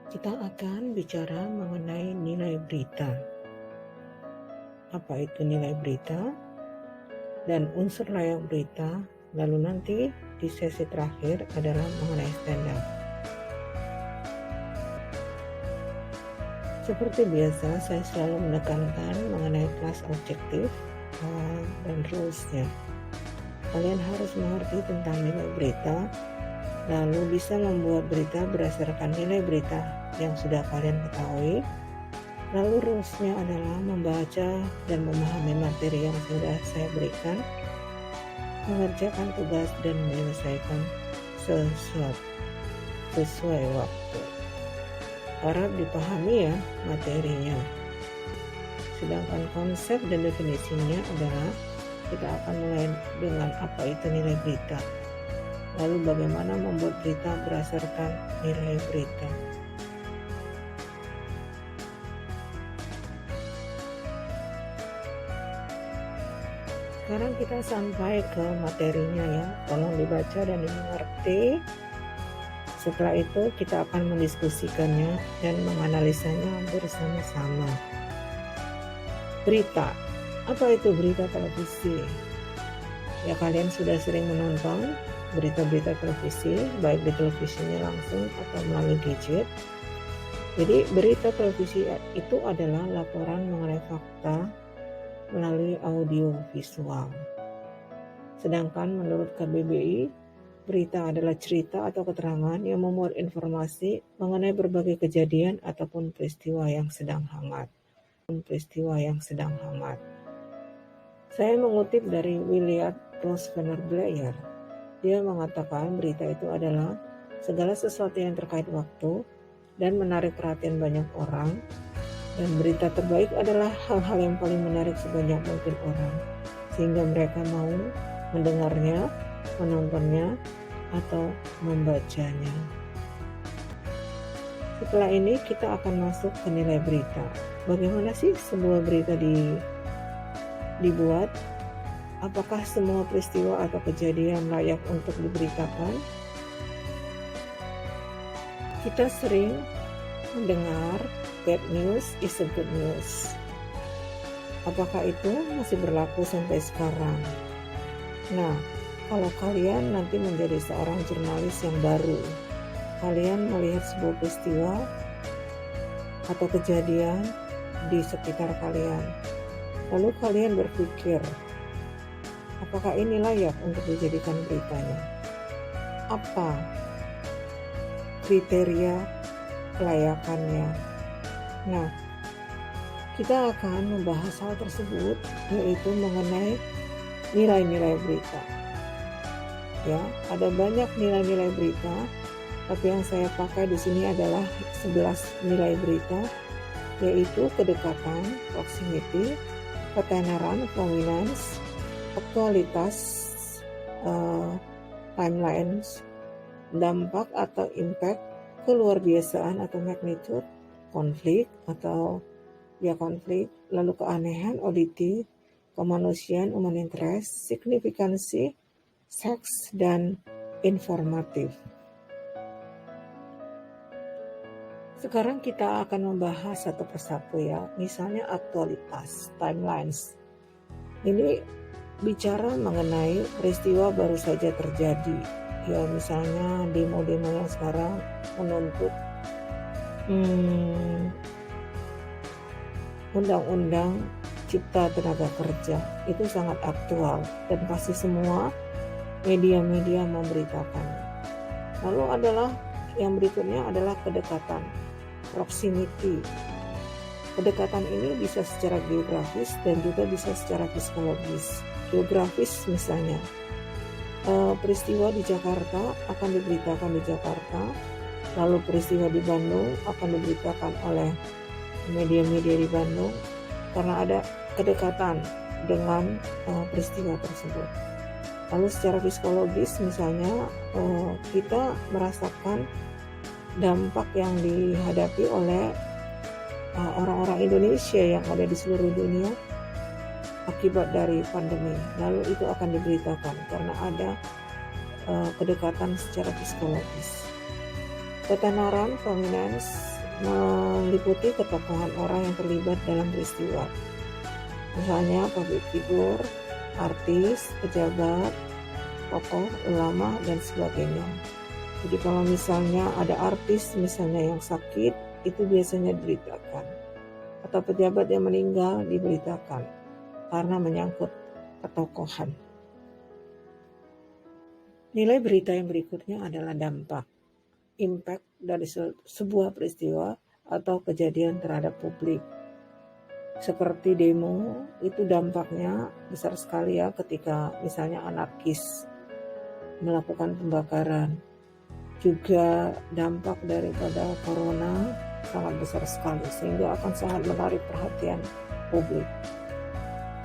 Kita akan bicara mengenai nilai berita. Apa itu nilai berita dan unsur layak berita, lalu nanti di sesi terakhir adalah mengenai stand up. Seperti biasa, saya selalu menekankan mengenai kelas objektif dan rules-nya. Kalian harus mengerti tentang nilai berita, lalu bisa membuat berita berdasarkan nilai berita yang sudah kalian ketahui. Lalu rules-nya adalah membaca dan memahami materi yang sudah saya berikan, mengerjakan tugas dan menyelesaikan sesuai waktu. Harap dipahami ya materinya. Sedangkan konsep dan definisinya adalah kita akan mulai dengan apa itu nilai berita. Lalu bagaimana membuat berita berdasarkan nilai berita. Sekarang kita sampai ke materinya ya. Tolong dibaca dan dimengerti. Setelah itu kita akan mendiskusikannya dan menganalisanya bersama-sama. Berita. Apa itu berita televisi? Ya, kalian sudah sering menonton berita-berita televisi, baik di televisinya langsung atau melalui gadget. Jadi berita televisi itu adalah laporan mengenai fakta melalui audio visual. Sedangkan menurut KBBI, berita adalah cerita atau keterangan yang memuat informasi mengenai berbagai kejadian ataupun peristiwa yang sedang hangat. Saya mengutip dari William Rosner Blair. Dia mengatakan berita itu adalah segala sesuatu yang terkait waktu dan menarik perhatian banyak orang. Dan berita terbaik adalah hal-hal yang paling menarik sebanyak mungkin orang, sehingga mereka mau mendengarnya, menontonnya, atau membacanya. Setelah ini kita akan masuk ke nilai berita. Bagaimana sih sebuah berita dibuat? Apakah semua peristiwa atau kejadian layak untuk diberitakan? Kita sering mendengar bad news is a good news. Apakah itu masih berlaku sampai sekarang? Nah, kalau kalian nanti menjadi seorang jurnalis yang baru, kalian melihat sebuah peristiwa atau kejadian di sekitar kalian, lalu kalian berpikir, apakah ini layak untuk dijadikan beritanya? Apa kriteria kelayakannya? Nah, kita akan membahas hal tersebut, yaitu mengenai nilai-nilai berita. Ya, ada banyak nilai-nilai berita, tapi yang saya pakai di sini adalah 11 nilai berita, yaitu kedekatan, proximity, ketenaran, prominence, aktualitas, timelines, dampak atau impact, keluar biasaan atau magnitude, konflik, lalu keanehan, oddity, kemanusiaan, human interest, signifikansi, seks, dan informatif. Sekarang kita akan membahas satu persatu ya. Misalnya aktualitas, timelines. Ini bicara mengenai peristiwa baru saja terjadi. Ya, misalnya demo-demo yang sekarang menuntut undang-undang cipta tenaga kerja. Itu sangat aktual dan pasti semua media-media memberitakannya. Lalu yang berikutnya adalah kedekatan, proximity. Kedekatan ini bisa secara geografis dan juga bisa secara psikologis. Geografis misalnya, peristiwa di Jakarta akan diberitakan di Jakarta, lalu peristiwa di Bandung akan diberitakan oleh media-media di Bandung karena ada kedekatan dengan peristiwa tersebut. Lalu secara psikologis misalnya kita merasakan dampak yang dihadapi oleh orang-orang Indonesia yang ada di seluruh dunia akibat dari pandemi. Lalu itu akan diberitakan karena ada kedekatan secara psikologis. Ketenaran, prominence, meliputi ketokohan orang yang terlibat dalam peristiwa. Misalnya public figure, artis, pejabat, tokoh, ulama, dan sebagainya. Jadi kalau misalnya ada artis misalnya yang sakit, itu biasanya diberitakan. Atau pejabat yang meninggal diberitakan karena menyangkut ketokohan. Nilai berita yang berikutnya adalah dampak, impact dari sebuah peristiwa atau kejadian terhadap publik. Seperti demo, itu dampaknya besar sekali ya ketika misalnya anarkis melakukan pembakaran. Juga dampak daripada corona sangat besar sekali sehingga akan sangat menarik perhatian publik.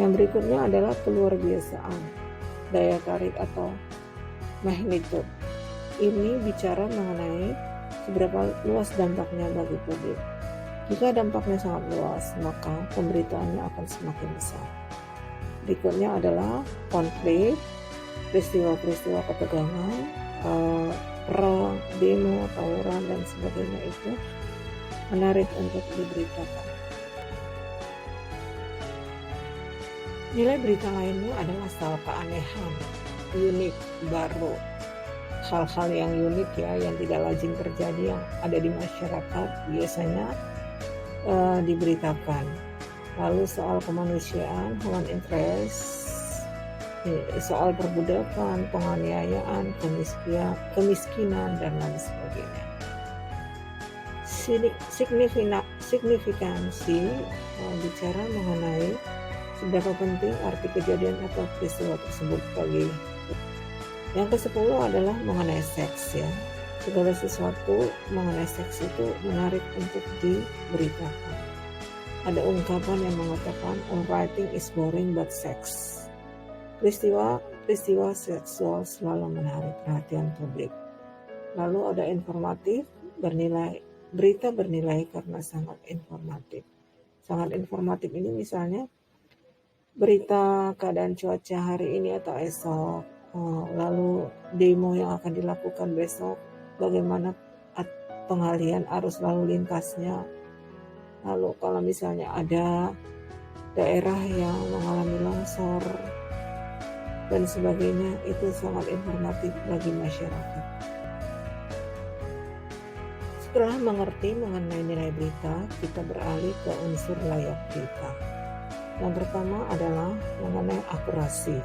Yang berikutnya adalah keluarbiasaan, daya tarik atau magnitude. Ini bicara mengenai seberapa luas dampaknya bagi publik. Jika dampaknya sangat luas, maka pemberitaannya akan semakin besar. Berikutnya adalah konflik, peristiwa-peristiwa ketegangan, perang, demo, tawuran, dan sebagainya itu menarik untuk diberitakan. Nilai berita lainnya adalah soal keanehan, unik, baru. Hal-hal yang unik ya, yang tidak lazim terjadi yang ada di masyarakat biasanya diberitakan. Lalu soal kemanusiaan, human interest, soal perbudakan, penganiayaan, kemiskinan, dan lain sebagainya. Signifikansi bicara mengenai seberapa penting arti kejadian atau peristiwa tersebut bagi. Yang ke-10 adalah mengenai seks ya. Segala sesuatu mengenai seks itu menarik untuk diberitakan. Ada ungkapan yang mengatakan all writing is boring but sex. Peristiwa seksual selalu menarik perhatian publik. Lalu ada informatif, berita bernilai karena sangat informatif. Sangat informatif ini misalnya berita keadaan cuaca hari ini atau esok, lalu demo yang akan dilakukan besok, bagaimana pengalihan arus lalu lintasnya. Lalu kalau misalnya ada daerah yang mengalami longsor dan sebagainya, itu sangat informatif bagi masyarakat. Setelah mengerti mengenai nilai berita, kita beralih ke unsur layak berita. Yang pertama adalah mengenai akurasi.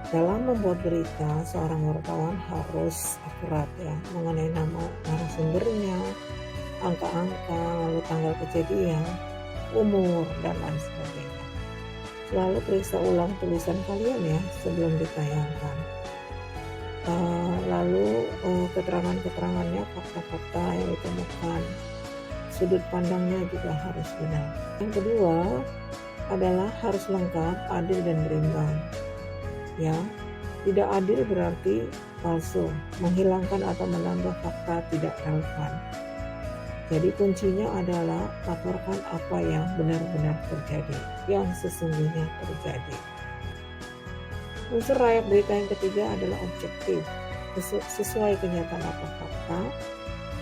Dalam membuat berita, seorang wartawan harus akurat ya, mengenai nama narasumbernya, angka-angka, lalu tanggal kejadian, umur, dan lain sebagainya. Selalu periksa ulang tulisan kalian ya sebelum ditayangkan. Lalu keterangan-keterangannya, fakta-fakta yang ditemukan, sudut pandangnya juga harus benar. Yang kedua adalah harus lengkap, adil, dan berimbang. Ya, tidak adil berarti palsu, menghilangkan atau menambah fakta tidak relevan. Jadi kuncinya adalah laporkan apa yang benar-benar terjadi, yang sesungguhnya terjadi. Unsur layak berita yang ketiga adalah objektif. Sesuai kenyataan atau fakta,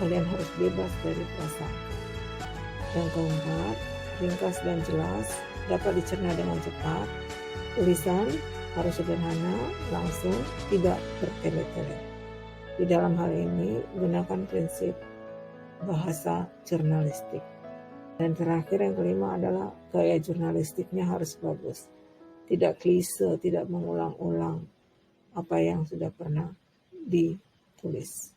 kalian harus bebas dari prasangka. Yang keempat, ringkas dan jelas, dapat dicerna dengan cepat. Tulisan harus sederhana, langsung, tidak bertele-tele. Di dalam hal ini, gunakan prinsip bahasa jurnalistik. Dan terakhir yang kelima adalah gaya jurnalistiknya harus bagus. Tidak klise, tidak mengulang-ulang apa yang sudah pernah ditulis.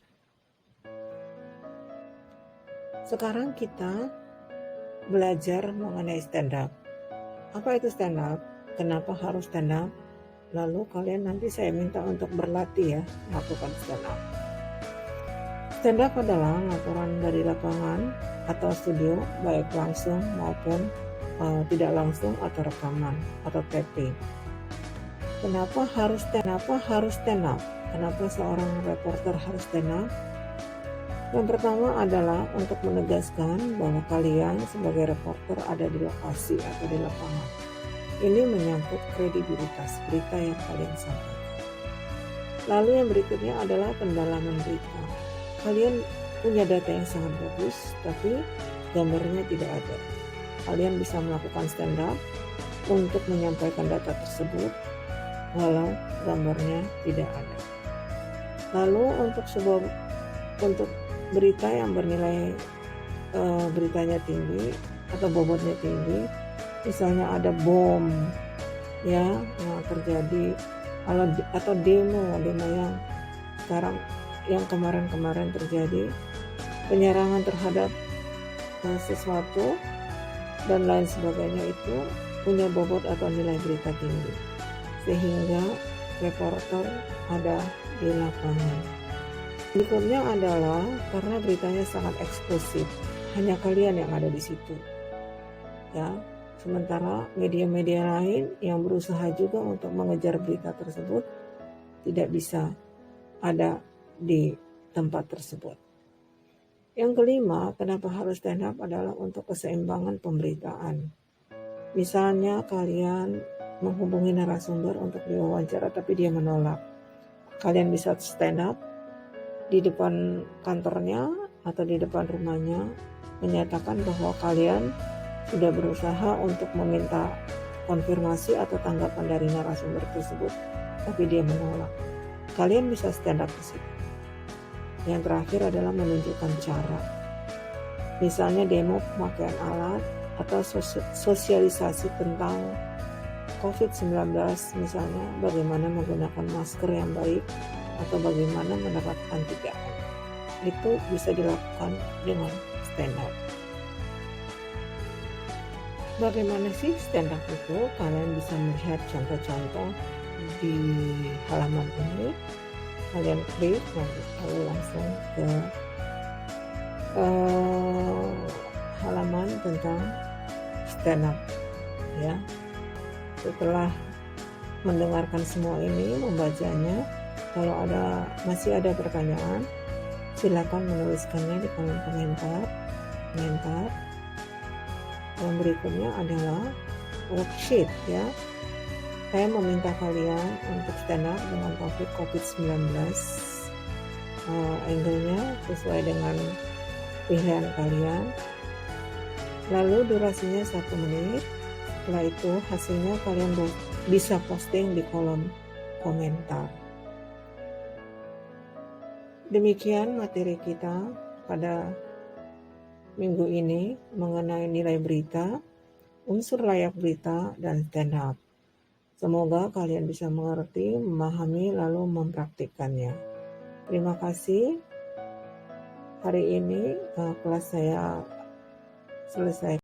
Sekarang kita belajar mengenai stand up. Apa itu stand up? Kenapa harus stand up? Lalu kalian nanti saya minta untuk berlatih ya, melakukan stand up. Stand up adalah laporan dari lapangan atau studio, baik langsung maupun tidak langsung, atau rekaman atau taping. Kenapa harus stand up? Kenapa seorang reporter harus stand up? Yang pertama adalah untuk menegaskan bahwa kalian sebagai reporter ada di lokasi atau di lapangan. Ini menyangkut kredibilitas berita yang kalian sampaikan. Lalu yang berikutnya adalah pendalaman berita. Kalian punya data yang sangat bagus, tapi gambarnya tidak ada. Kalian bisa melakukan stand up untuk menyampaikan data tersebut, walau gambarnya tidak ada. Lalu untuk berita yang bernilai beritanya tinggi atau bobotnya tinggi, misalnya ada bom ya yang terjadi, atau demo yang kemarin terjadi, penyerangan terhadap sesuatu dan lain sebagainya, itu punya bobot atau nilai berita tinggi, sehingga reporter ada di lapangan. Berikutnya adalah karena beritanya sangat eksklusif, hanya kalian yang ada di situ. Ya, sementara media-media lain yang berusaha juga untuk mengejar berita tersebut tidak bisa ada di tempat tersebut. Yang kelima, kenapa harus stand up adalah untuk keseimbangan pemberitaan. Misalnya kalian menghubungi narasumber untuk diwawancara tapi dia menolak. Kalian bisa stand up di depan kantornya atau di depan rumahnya, menyatakan bahwa kalian sudah berusaha untuk meminta konfirmasi atau tanggapan dari narasumber tersebut, tapi dia menolak. Kalian bisa stand up di situ. Yang terakhir adalah menunjukkan cara. Misalnya demo pemakaian alat atau sosialisasi tentang COVID-19, misalnya bagaimana menggunakan masker yang baik atau bagaimana mendapatkan 3M. Itu bisa dilakukan dengan stand up. Bagaimana sih stand up itu? Kalian bisa melihat contoh-contoh di halaman ini. Kalian klik lalu langsung ke halaman tentang stand up ya. Setelah mendengarkan semua ini, membacanya, kalau masih ada pertanyaan, silakan menuliskannya di kolom komentar. Yang berikutnya adalah worksheet ya. Saya meminta kalian untuk stand up dengan topik COVID-19. Angle-nya sesuai dengan pilihan kalian. Lalu durasinya 1 menit. Setelah itu hasilnya kalian bisa posting di kolom komentar. Demikian materi kita pada minggu ini mengenai nilai berita, unsur layak berita, dan stand up. Semoga kalian bisa mengerti, memahami, lalu mempraktikkannya. Terima kasih. Hari ini kelas saya selesai.